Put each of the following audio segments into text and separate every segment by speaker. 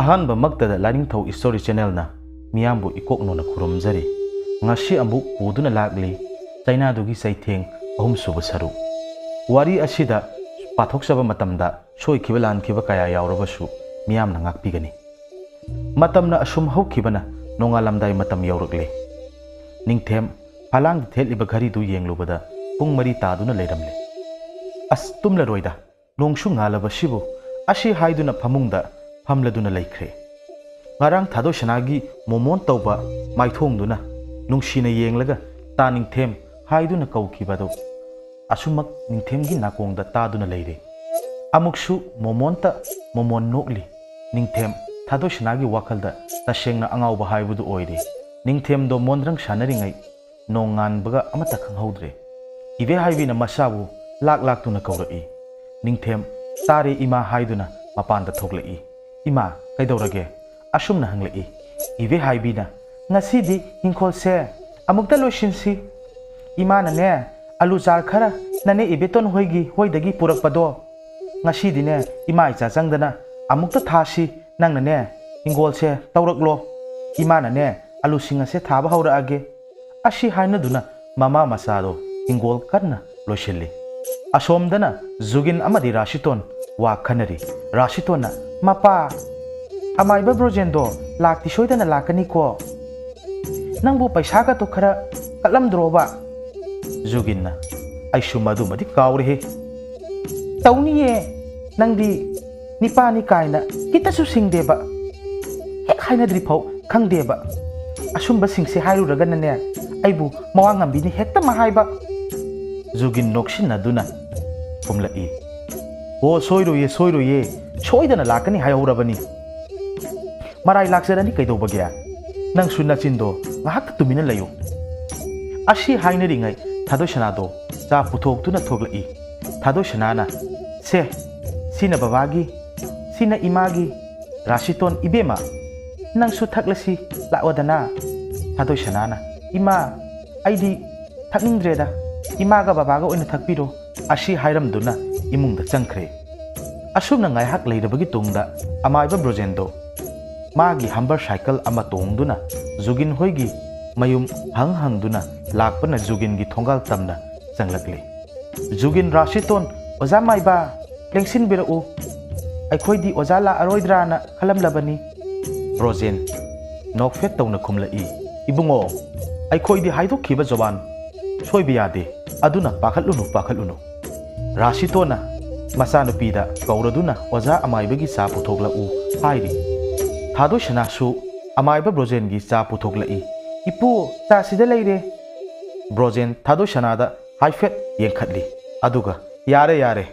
Speaker 1: ꯑꯍꯥꯟꯕ ꯃꯛꯇꯗ ꯂꯥꯏꯅꯤꯡꯊꯧ ꯏꯁꯇꯣꯔꯤ ꯆꯦꯅꯦꯜꯅ ꯃꯤꯌꯥꯝꯕꯨ ꯏꯀꯣꯛꯅꯣꯅ ꯈꯨꯔꯨꯝꯖꯔꯤ ꯉꯁꯤ ꯑꯃꯨꯛ ꯄꯨꯗꯨꯅ ꯂꯥꯛꯂꯤ ꯆꯩꯅꯥꯗꯨꯒꯤ ꯆꯩꯊꯦꯡ ꯑꯍꯨꯝꯁꯨꯕ ꯁꯔꯨꯛ ꯋꯥꯔꯤ ꯑꯁꯤꯗ ꯄꯥꯊꯣꯛꯆꯕ ꯃꯇꯝꯗ ꯁꯣꯏꯈꯤꯕ ꯂꯥꯟꯈꯤꯕ ꯀꯌꯥ ꯌꯥꯎꯔꯕꯁꯨ ꯃꯤꯌꯥꯝꯅ ꯉꯥꯛꯄꯤꯒꯅꯤ ꯃꯇꯝꯅ ꯑꯁꯨꯝ ꯍꯧꯈꯤꯕꯅ ꯅꯣꯡꯉꯥꯜꯂꯝꯗꯥꯏ ꯃꯇꯝ ꯌꯧꯔꯛꯂꯦ ꯅꯤꯡꯊꯦꯝ ꯐꯥꯂꯥꯡꯗ ꯊꯦꯠꯂꯤꯕ ꯘꯔꯤꯗꯨ ꯌꯦꯡꯂꯨꯕꯗ ꯄꯨꯡ 4 ꯇꯥꯗꯨꯅ ꯂꯩꯔꯝꯂꯦ ꯑꯁ ꯇꯨꯝꯂꯔꯣꯏꯗ ꯅꯣꯡꯁꯨ ꯉꯥꯜꯂꯕꯁꯤꯕꯨ ꯑꯁꯤ ꯍꯥꯏꯗꯨꯅ ꯐꯃꯨꯡꯗ ꯐꯝꯂꯗꯨꯅ ꯂꯩꯈ꯭ꯔꯦ ꯉꯔꯥꯡ ꯊꯥꯗꯣꯏꯁꯅꯥꯒꯤ ꯃꯣꯃꯣꯟ ꯇꯧꯕ ꯃꯥꯏꯊꯣꯡꯗꯨꯅ ꯅꯨꯡꯁꯤꯅ ꯌꯦꯡꯂꯒ ꯇꯥ ꯅꯤꯡꯊꯦꯝ ꯍꯥꯏꯗꯨꯅ ꯀꯧꯈꯤꯕꯗꯨ ꯑꯁꯨꯃꯛ ꯅꯤꯡꯊꯦꯝꯒꯤ ꯅꯥꯀꯣꯡꯗ ꯇꯥꯗꯨꯅ ꯂꯩꯔꯦ ꯑꯃꯨꯛꯁꯨ ꯃꯣꯃꯣꯟꯇ ꯃꯣꯃꯣꯟ ꯅꯣꯛꯂꯤ ꯅꯤꯡꯊꯦꯝ ꯊꯥꯗꯣꯏꯁꯅꯥꯒꯤ ꯋꯥꯈꯜꯗ ꯇꯁꯦꯡꯅ ꯑꯉꯥꯎꯕ ꯍꯥꯏꯕꯗꯨ ꯑꯣꯏꯔꯦ ꯅꯤꯡꯊꯦꯝꯗꯣ ꯃꯣꯟꯗ꯭ꯔꯪ ꯁꯥꯟꯅꯔꯤꯉꯩ ꯅꯣꯡ ꯉꯥꯟꯕꯒ ꯑꯃꯠꯇ ꯈꯪꯍꯧꯗ꯭ꯔꯦ ꯏꯕꯦ ꯍꯥꯏꯕꯤꯅ ꯃꯆꯥꯕꯨ ꯂꯥꯛꯇꯨꯅ ꯀꯧꯔꯛꯏ ꯅꯤꯡꯊꯦꯝ ꯇꯥꯔꯦ ꯏꯃꯥ ꯍꯥꯏꯗꯨꯅ ꯃꯄꯥꯟꯗ ꯊꯣꯛꯂꯛꯏ ꯏꯃꯥ ꯀꯩꯗꯧꯔꯒꯦ ꯑꯁꯨꯝꯅ ꯍꯪꯂꯛꯏ ꯏꯕꯦ ꯍꯥꯏꯕꯤꯅ ꯉꯁꯤꯗꯤ ꯏꯪꯈꯣꯜꯁꯦ ꯑꯃꯨꯛꯇ ꯂꯣꯏꯁꯤꯟꯁꯤ ꯏꯃꯥꯅꯅꯦ ꯑꯂꯨ ꯆꯥꯔ ꯈꯔ ꯅꯅꯦ ꯏꯕꯦꯇꯣꯟ ꯍꯣꯏꯗꯒꯤ ꯄꯨꯔꯛꯄꯗꯣ ꯉꯁꯤꯗꯤꯅꯦ ꯏꯃꯥ ꯏꯆꯥ ꯆꯪꯗꯅ ꯑꯃꯨꯛꯇ ꯊꯥꯁꯤ ꯅꯪꯅꯅꯦ ꯏꯪꯈꯣꯜꯁꯦ ꯇꯧꯔꯛꯂꯣ ꯏꯃꯥꯅꯅꯦ ꯑꯂꯨꯁꯤꯡ ꯑꯁꯦ ꯊꯥꯕ ꯍꯧꯔꯛꯑꯒꯦ ꯑꯁꯤ ꯍꯥꯏꯅꯗꯨꯅ ꯃꯃꯥ ꯃꯆꯥꯗꯣ ꯏꯪꯈꯣꯜ ꯀꯟꯅ ꯂꯣꯏꯁꯤꯜꯂꯤ ꯑꯁꯣꯝꯗꯅ ꯖꯨꯒꯤꯟ ꯑꯃꯗꯤ ꯔꯥꯁꯤꯇꯣꯟ ꯋꯥ ꯈꯟꯅꯔꯤ ꯔꯥꯁꯤꯇꯣꯟꯅ ꯃꯄꯥ ꯑꯃꯥꯏꯕ ꯕ꯭ꯔꯣꯖꯦꯟꯗꯣ ꯂꯥꯛꯇꯤ ꯁꯣꯏꯗꯅ ꯂꯥꯛꯀꯅꯤꯀꯣ ꯅꯪꯕꯨ ꯄꯩꯁꯥꯒꯇꯣ ꯈꯔ ꯀꯠꯂꯝꯗ꯭ꯔꯣꯕ ꯖꯨꯒꯤꯟꯅ ꯑꯩꯁꯨ ꯃꯗꯨꯃꯗꯤ ꯀꯥꯎꯔꯦꯍꯦ ꯇꯧꯅꯤꯌꯦ ꯅꯪꯗꯤ ꯅꯤꯄꯥꯅꯤ ꯀꯥꯏꯅ ꯈꯤꯇꯁꯨ ꯁꯤꯡꯗꯦꯕ ꯍꯦꯛ ꯍꯥꯏꯅꯗ꯭ꯔꯤꯐꯥꯎ ꯈꯪꯗꯦꯕ ꯑꯁꯨꯝꯕꯁꯤꯡꯁꯦ ꯍꯥꯏꯔꯨꯔꯒꯅꯅꯦ ꯑꯩꯕꯨ ꯃꯋꯥ ꯉꯝꯕꯤꯅꯤ ꯍꯦꯛꯇ ꯍꯥꯏꯕ ꯖꯨꯒꯤꯟ ꯅꯣꯛꯁꯤꯟꯅꯗꯨꯅ ꯈꯨꯝꯂꯛꯏ ꯑꯣ ꯁꯣꯏꯔꯣꯏꯌꯦ ꯁꯣꯏꯗꯅ ꯂꯥꯛꯀꯅꯤ ꯍꯥꯏꯍꯧꯔꯕꯅꯤ ꯃꯔꯥꯏ ꯂꯥꯛꯆꯔꯅꯤ ꯀꯩꯗꯧꯕꯒꯦ ꯅꯪꯁꯨ ꯅꯆꯤꯟꯗꯣ ꯉꯥꯏꯍꯥꯛꯇ ꯇꯨꯃꯤꯟꯅ ꯂꯩꯌꯨ ꯑꯁꯤ ꯍꯥꯏꯅꯔꯤꯉꯩ ꯊꯥꯗꯣꯏꯁꯅꯥꯗꯣ ꯆꯥ ꯄꯨꯊꯣꯛꯇꯨꯅ ꯊꯣꯛꯂꯛꯏ ꯊꯥꯗꯣꯏꯁꯅꯥꯅ ꯁꯦ ꯁꯤꯅ ꯕꯕꯥꯒꯤ ꯁꯤꯅ ꯏꯃꯥꯒꯤ ꯔꯥꯁꯤꯇꯣꯟ ꯏꯕꯦꯝꯃ ꯅꯪꯁꯨ ꯊꯛꯂꯁꯤ ꯂꯥꯛꯑꯣꯗꯅ ꯊꯥꯗꯣꯏꯁꯅꯥꯅ ꯏꯃꯥ ꯑꯩꯗꯤ ꯊꯛꯅꯤꯡꯗ꯭ꯔꯦꯗ 이마가 바바가 오이나 탁비로 아시 하이람두나 이뭉다 짱크레 아숨나 ngaihak leirabagi tungda amaiba brojendo magi hambar cycle ama tongduna jugin hoigi mayum hanghangduna lakpana jugin gi thongal tamna changlakle jugin rasiton oza maiba lengsin birau aikhoidi oza la aroidrana khalamlabani brojen nokfet tawna khumlai ibungo aikhoidi haidokhiba joban soibiyade aduna pakhatlunu rasitona masanupida kauraduna oza amaibagi sa puthoklau hairi thadosana su amaiba brojen gi sa puthoklai ipu ta sida leire brojen thadosana da haifet yenkhatli aduga yare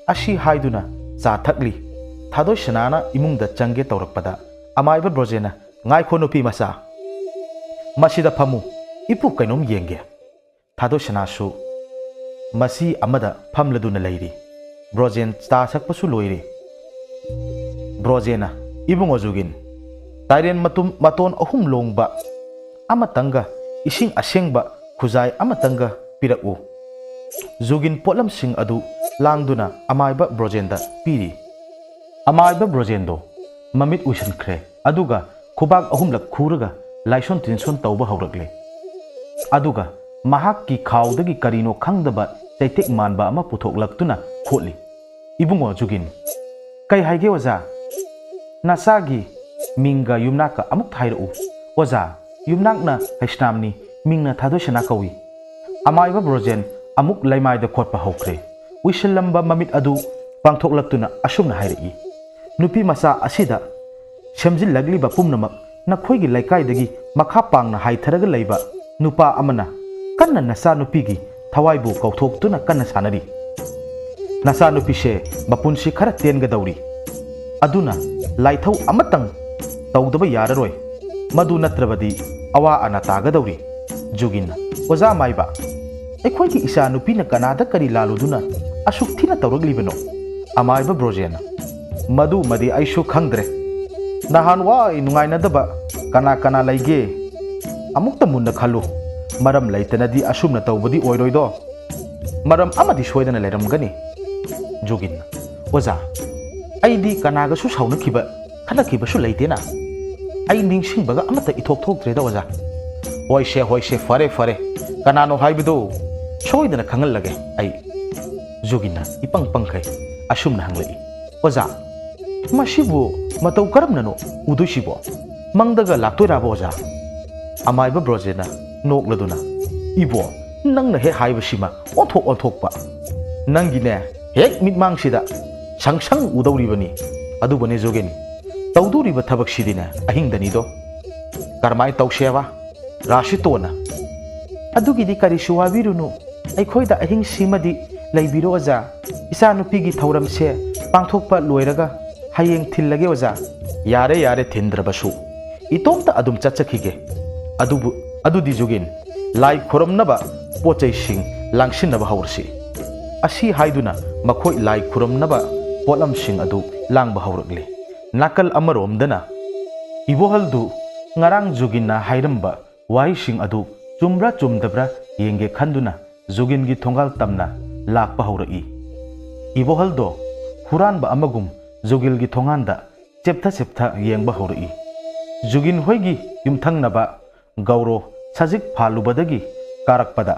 Speaker 1: ashi haiduna sa thakli thadosana na imungda change tawrakpada amaiba brojena ngaikho nupi masa masida phamu ipu kainom yenge thadosana su masi amada phamladuna leiri brojen sta sakpasu loire brojena ibungo jugin tairen maton ahum longba amatanga ising asengba khuzai amatanga piraku jugin potlam sing adu langduna amaiba brojenda piri amaiba brojendo mamit usankhre aduga khubak ahumlak khuraga laison tinson tawba hawrakle aduga mahakki khawdagi karino khangdaba chaitek manba ama puthoklaktuna khotli ibungo jugin kai haige oza nasagi minga yumnaka amuk thairu oza yumnakna haisnamni mingna thadosana kawi amaiba brojen amuk laimaida khotpa hokre uisallamba mamit adu pangthoklaktuna asumna hairi nupi masa asida semjil lagliba pumnamak nakhoigi laikai makha pangna haitharaga leiba nupa amana kanna nasa nupigi thawaibu kauthok tuna kanna sanari nasa nupise mapunsi khara tenga dauri aduna laithau amatang tawdaba yararoi madu natrabadi awa ana taga dauri jugina oza maiba ekhoigi isa nupina kanada kari laluduna asuk thina tawraglibano amaiba brojena madu madi aishu khangdre nahan wai nungainadaba kana laige amukta munna khalu maram laitanadi asumna tawbadi oiroido maram amadi soidana leiramgani jugin oza aidi kanaga su sauna khiba खनखिबसु लेतेना आई निंगसिंबगा अमता इथोक थोक्त्रेदा ओजा होइसे फरे फरे कनानो हाइबदो सोइदना खंगल लगे आई जुगिना इपंग पंखै असुमना हंगलई ओजा मसिबु मतौ करमननो उदुसिबो मंगदगा लाक्तोइराबो ओजा अमाइबा ब्रोजेना नोकलदुना इबो नंगना हे हाइबसिमा ओथोक ओथोकपा नंगिने हेक मिटमांगसिदा संसंग उदौरिबनी अदुबने जोगेनी तौदुरिबा थबकसिदिने अहिंगदनिदो करमाय तौसेवा राशितोना अदुगिदि करिसु वाबिरुनु अखोइदा अहिंग सिमदि लैबिरो ओजा इसा नुपिगी थौरमसे पांथोकपा लोइरगा हयेंग थिल्लगे ओजा यारे यारे थिंद्रबसु इतोमता अदुम चचखिगे अदुदि जुगिन लाई खुरमनबा पोचैसिंग लांगसिनबा हौरसि असी हाइदुना मखोइ लाई खुरमनबा पोलमसिंग अदु लांगबा हौरगले नाकल अमरोमदना इबोहलदु ngarang jugina hairamba waising adu chumra chumdabra yenge khanduna jugin gi thongal tamna lakpa haurai ibohal do huran ba amagum jugil gi thonganda cheptha yengba haurai jugin hoigi yumthang naba gauro sajik phalubadagi karakpada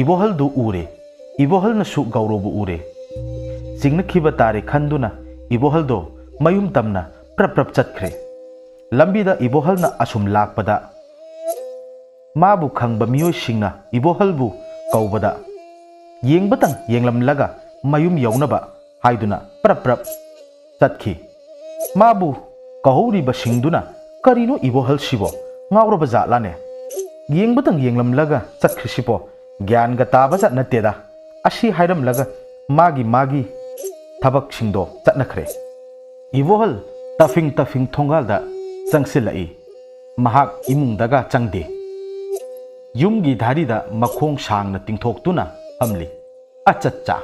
Speaker 1: ibohal du ure ibohal na su gauro bu ure singna khiba tare khanduna ibohal do mayum tamna prap chatkre लंबीदा इबोहलना assume लाकपदा माबु खंगबा मियोइसिंगना इबोहलबु कौबदा येंगबतंग येंगलमलगा मयुम यौनबा हाइदुना प्रप चतखि माबु कहौरिबा सिंगदुना करिनो Ibohal सिबो ngawraba जालाने येंगबतंग येंगलमलगा चतखिसिपो ज्ञानगा ताबा जात नतेदा असि हाइरमलगा मागी थबक सिंगदो चतनखरे इबोहल तफिंग थोंगालदा चंगसिलाई महाक इमुंगदगा चंगदे युमगी धारीदा मखोंग सांगना तिंथोक्तुना हमली अचच्चा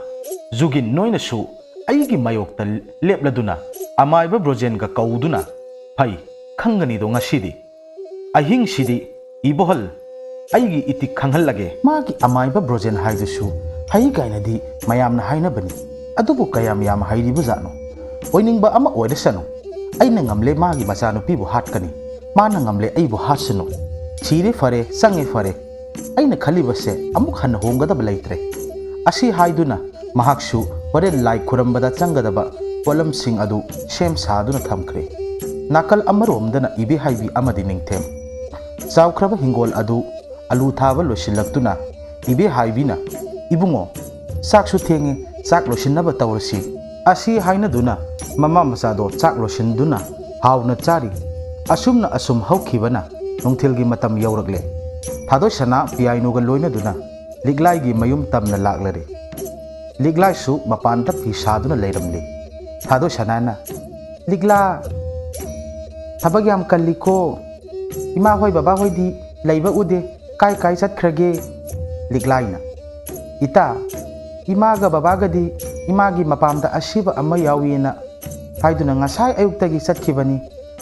Speaker 1: जुगिन नोइनसु अइगी मायोक्ता लेपलदुना अमाइबा ब्रोजेनगा कौदुना फै खंगनीदो ngasiदी अहिंगसिदी इबोहल अइगी इति खंगहलगे मागी अमाइबा ब्रोजेन हाइदुसु हई गाइनदी मयामना हाइनबनी अदुबु कयाम याम हाइरिबु जानो ओइनिंगबा अमा ओइदसनु अइना ngamle मागी मचानुपीबु हाटकनी माना ngamle अइबु हाटसनु छीरे फरे संगे फरे अइना खलिबसे अमुक हन होंगदब लैत्रे असि हाइदुना महाक्सु वरे लाई खुरमबदा चंगदबा पोलम सिंग अदु सेम सादुना थमख्रे नाकल अमरोमदना इबे हाइबी अमदि निंगथेम चावख्रबा हिंगोल अदु अलू थाबा लोसिलक्तुना इबे हाइबीना इबुंगो साकसु थेंगे चाक लोसिनबा तौरसि असि हाइनदुना ममा मचादो चाक लोसिनदुना हावना चारी असुमना असुम हौखिबना नुंथिलगी मतम यौरगले थादो सना पियाइनोगा लोइनदुना लिगलाइगी मयुम तमना लाक्लरे लिगलाइसु मपानता फि सादुना लैरमले थादो सनाना लिगला थबग याम कल्लिको इमा होय बाबा होयदी लैबा उदे काय चतख्रगे लिगलाइना इता इमागा बाबागदी इमागी मपामदा असिबा अमा यावीना हाइदुना ngasai ayuktagi chatkibani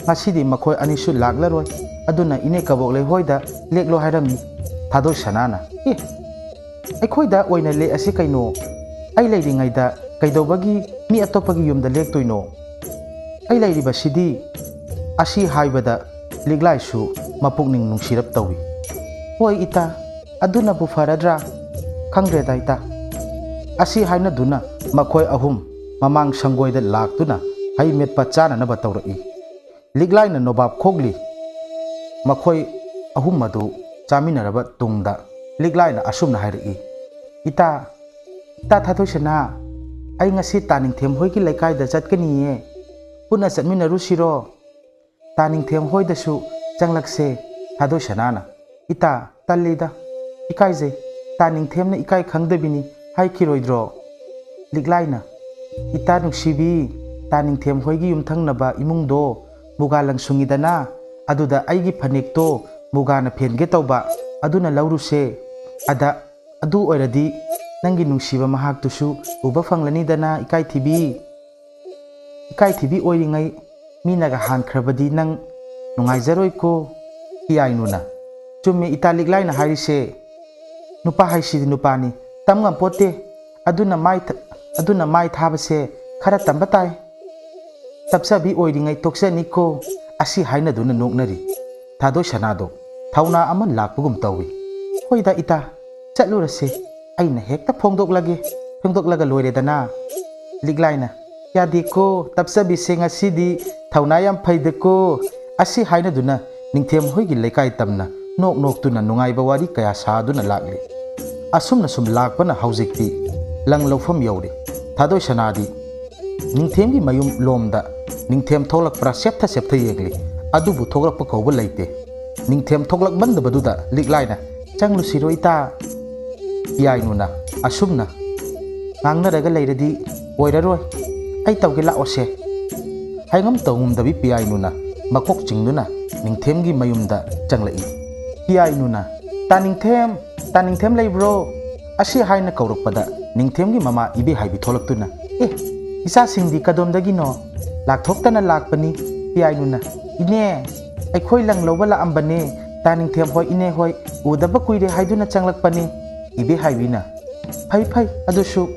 Speaker 1: ngasidi makhoi anisu laglaroi aduna ine kaboklei hoida leklo hairami thado sanana aikhoida oina le asi kaino ai leiringaida kaidobagi mi atopagi yumda lektoino ai leiriba sidi asi haibada liglaisu mapukning nungsirap tawi hoi ita aduna bu faradra khangre daita asi haina duna makhoi ahum mamang sangoida laktuna hai metpa chana na batawrai liglaina nobab khogli makhoi ahum madu chaminaraba tungda liglaina asumna hairi ita thathoisana ai ngasi taning them hoi ki laikai da chatkaniye puna chatminaru siro taning them hoi da su changlakse thathoisana na ita tallida ikai je taning them na ikai khangdabini hai kiroidro liglaina ita nungsibi taning them hoigi yumthangnaba imungdo muga langsungidana aduda aigi phanekto muga na phenge tawba aduna lauruse ada adu oiradi nangi nungsiba mahak tusu uba fanglani dana ikai thibi oiringai minaga han khrabadi nang nungai jaroi ko hiainuna chumme italik laina harise nupa haisidi nupani tamngam pote aduna mai thabase khara tambatai tabsabi oiringai toksani ko asi haina duna noknari thadoi sanado thauna ama lakpugum tawi hoida ita chatlurase aina hekta phongdoklaga loiredana liglaina yadi ko tabsabi senga sidi thauna yam phaide ko asi haina duna ningthem hoigi lekai tamna nok tuna nungai bawari kaya saduna lakli asumna sum lakpana haujikti lang lofam yawri thadoi sanadi ningthem gi mayum lomda ningthem tholak pra septha yegli adubu tholak pa kawba leite ningthem tholak banda baduda liklaina changlu siroita yainuna asumna ngangna daga leiradi oiraroi ai tawge la ose haingam tawum dabi piyainuna makok chingnuna ningthem gi mayumda changlai piyainuna taningthem leibro asi haina kawrokpada ningthem gi mama ibe haibi tholaktuna isa singdi kadomdagi no lakthoktana lakpani piyainuna ine aikhoi lang loba la ambane taningthem hoi ine hoi udaba kuire haiduna changlakpani ibe haibina phai adusu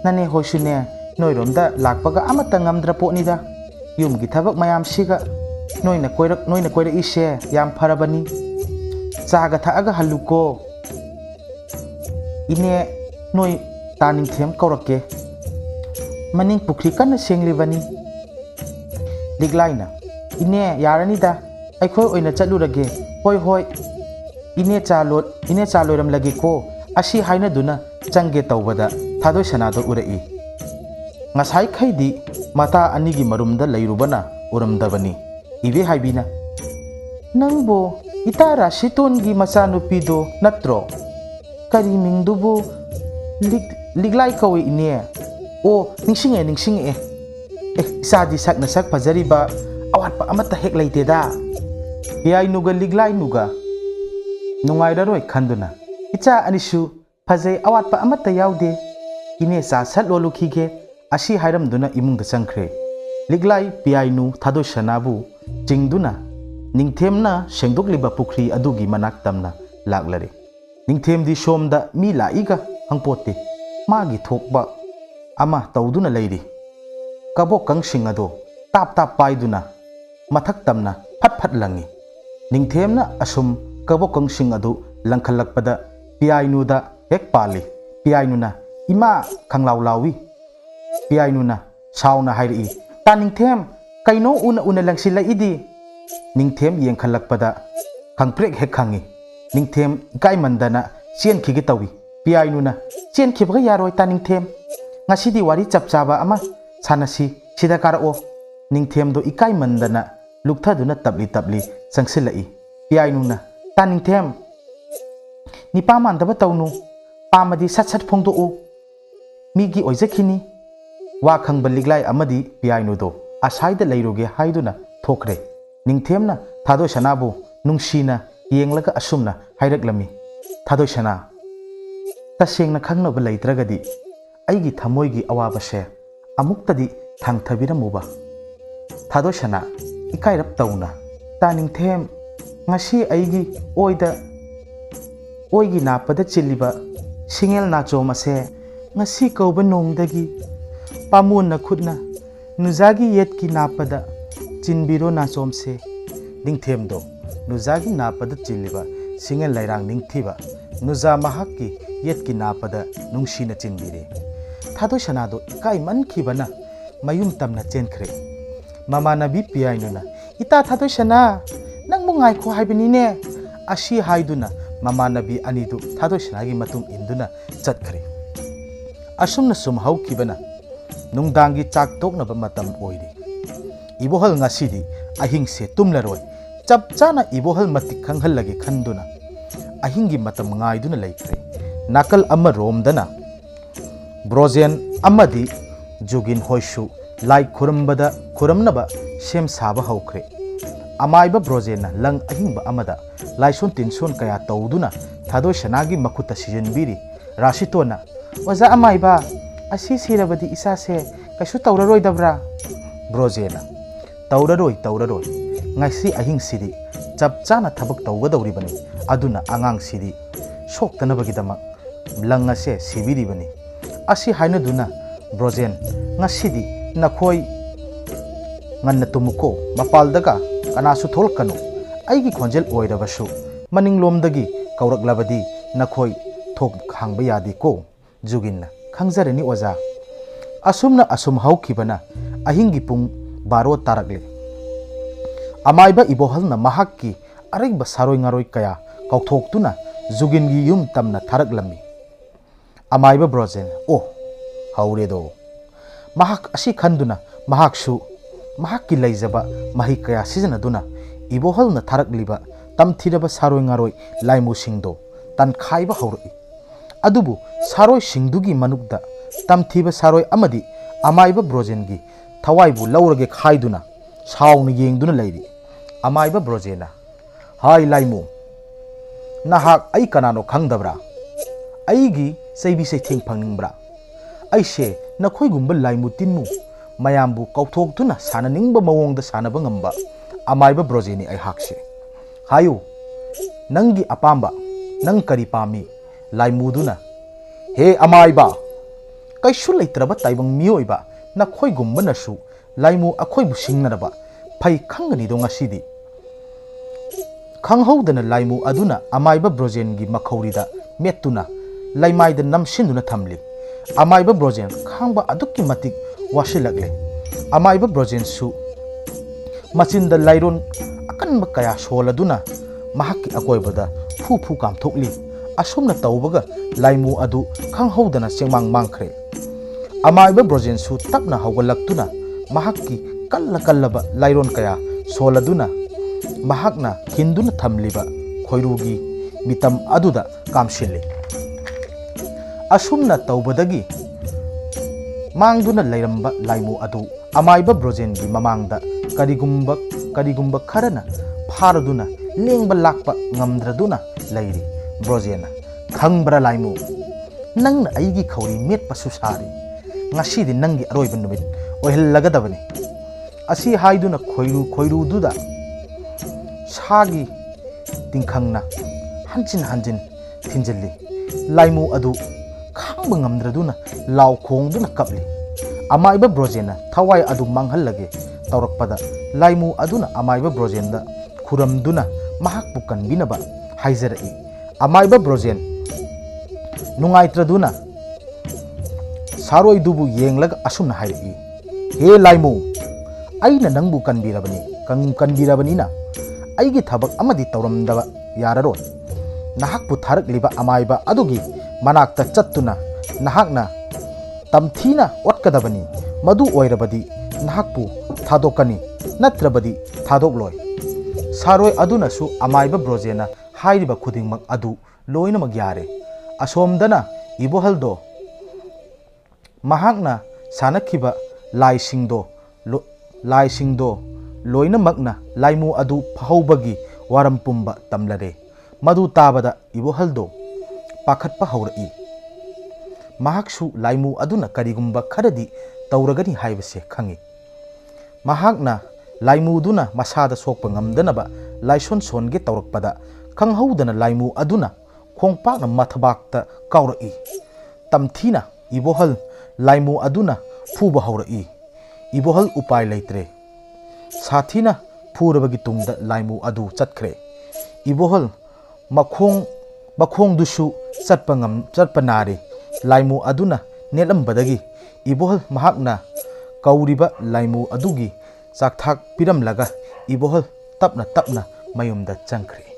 Speaker 1: nane hoisune noiromda lakpaga amata ngamdra ponida yumgi thabak mayam siga noina koira ise yam pharabani chaga thaaga haluko ine noi taningthem kaurake maning pukri kana senglibani liglaina ine yarani da aikhoi oina chalurage hoi ine chaloram lagi ko asi haina duna change tawbada thadoi sanado urai ngasai khaidi mata anigi marumda leirubana uramdabani ibe haibina nangbo itara sitongi masanupido natro kari mingdubu liglai kawi ine o ningsinge isadi sakna sak phajariba awatpa amata hek leiteda yai nuga liglai nuga nungairaroi khanduna icha anisu phajai awatpa amata yaude ine sa satlolukhige asi hairamduna imungda changkhre liglai piyainu thadoi sanabu jingduna ningthemna sengdokliba pukri adugi manak tamna laklare ningthemdi somda mi laiga hangpote magi thokba ama tawduna leiri kabok kangsing ado tap paiduna mathak tamna phat langi ningthemna asum kabok kangsing adu langkhalakpada piyainu da hek pali piyainu na ima khanglaulawi piyainu na sauna hairi ta ningthem kaino una langsila idi ningthem yengkhalakpada khangprek hek khangi ningthem ikai mandana chen khigi tawi piyainu na chen khibga yaroi ta ningthem ngasidi wari chapchaba ama sanasi sida karao ningthem do ikai mandana lukthaduna tabli sangsilai piyainu na ta ningthem nipa mandaba tawnu pamadi sat phongdo u migi oijakhini wa khangba liglai amadi piyainu do asaida leiroge haiduna thokre ningthemna thadoi sanabu nungsina yenglaga asumna hairaklami thadoi sana tasengna khangnaba leitragadi aigi thamoigi awabase amuktadi thangthabiramuba thadoi sana ikairap tawna ta ningthem ngasi aigi oigi napada chiliba singel nachomase ngasi kauba nongdagi pamun khutna nuzagi yetki napada chinbiro nachomse ningthemdo nuzagi napada chiliba singel lairang ningthiba nuza mahakki yetki napada nungsina chinbire thadoi sanado kai mankhibana mayum tamna chenkhre mama nabi piyainuna ita thadoi sana nangmu ngai kho haibini asi haiduna mama nabi anidu thadoi sanagi matung induna chatkhre asumna sum haukibana nungdangi chak toknaba matam oiri ibohal ngasidi ahingse tumlaroi chap chana ibohal matik khanghalagi khanduna ahingi matam ngaiduna laikre nakal ama romdana brojen amadi jugin hoishu lai khuramnaba sem saba haukre amaiba brojena lang ahingba amada laison tinson kaya tawduna thadoi sanagi makuta sijanbiri rasitona oza amaiba asi sirabadi isase kaisu tawraroi dabra brojena tawraroi ngaisi ahing sidi chap chana thabak tawgadawribani aduna angang sidi soktanabagidama langase sibiribani asi hainaduna brojen ngasidi nakhoi nganna tumuko mapaldaga kanasu tholkanu aigi khonjel oirabasu maninglomdagi kauraklabadi nakhoi thok khangba yadi ko juginna khangjarani oja asumna asum haukibana ahingi pung baro tarakle amaiba ibohalna mahakki arigba saroi ngaroi kaya kaukthokhtuna jugingi yum tamna tharaklami amaiba brojen oh hauredo mahak asi khanduna mahaksu mahakki leijaba mahi kaya sijanaduna ibohalna tharakliba tamthiraba saroi ngaroi laimu singdo tan khaiba hauroi adubu saroi singdugi manukda tamthiba saroi amadi amaiba brojengi thawaibu laurage khaiduna sauna yengduna leiri amaiba brojena hai laimu nahak ai kanano khangdabra aigi seibi seithing phangningbra aise nakhoi gumba laimu tinmu mayambu kauthokduna sananingba mawongda sanaba ngamba amaiba brojeni ai hakse hayu nangi apamba nang kari pami laimuduna he amaiba kaisu leitraba taibang mioiba nakhoi gumba nasu laimu akhoi bu singnaraba phai khangani do ngasidi khanghaudana laimu aduna amaiba brojengi makhaurida metuna laimaida namsinduna thamli amaiba brojen khangba adukki matik wasilagle amaiba brojen su machinda lairon akanba kaya soladuna mahakki akoibada fu fu kam thokli asumna tawbaga laimu adu khanghaudana chengmang mangkhre amaiba brojen su tapna hawgalaktuna mahakki kallaba lairon kaya soladuna mahakna hinduna thamliba khoirugi mitam aduda kamsille asumna tawbadagi mangduna lairamba laimu adu amaiba brojengi mamangda karigumba kharana pharaduna lengba lakpa ngamdraduna lairi brojena khangbra laimu nangna aigi khawri metpa susari ngasidi nangi aroiba numit ohillagadabani asi haiduna khoiru duda sagi tingkhangna hanjin thinjilli laimu adu khangba ngamdraduna law khongduna kapli amaiba brojena thawai adu manghallage tawrakpada laimu aduna amaiba brojenda khuramduna mahakpu kanbinaba haijarai amaiba brojen nungaitraduna saroi dubu yenglaga asumna hairi he laimu aina nangbu kanbirabani na aigi thabak amadi tawramdaba yararo nahakpu tharakliba amaiba adugi manakta chattuna nahakna tamthina otkadabani madu oirabadi nahakpu thadokani natrabadi thadokloi saroi aduna su amaiba brojena hairiba khudingmak adu loina magyare asomdana ibohaldo mahakna sanakhiba laisingdo loina makna laimu adu phaubagi waram pumba tamlare madu tabada ibohaldo pakhatpa haurai mahaksu laimu aduna karigumba kharadi tawragani haibase khangi mahakna laimuduna masada sokpa ngamdanaba laison songe tawrakpada khanghaudana laimu aduna khongpakna mathabakta kaurai tamthina ibohal laimu aduna fuba haurai ibohal upai leitre sathina phurabagi tungda laimu adu chatkre ibohal makhong dusu chatpa nare laimu aduna nelambadagi ibohal mahakna kauriba laimu adugi chakthak piramlaga ibohal tapna mayumda changkhre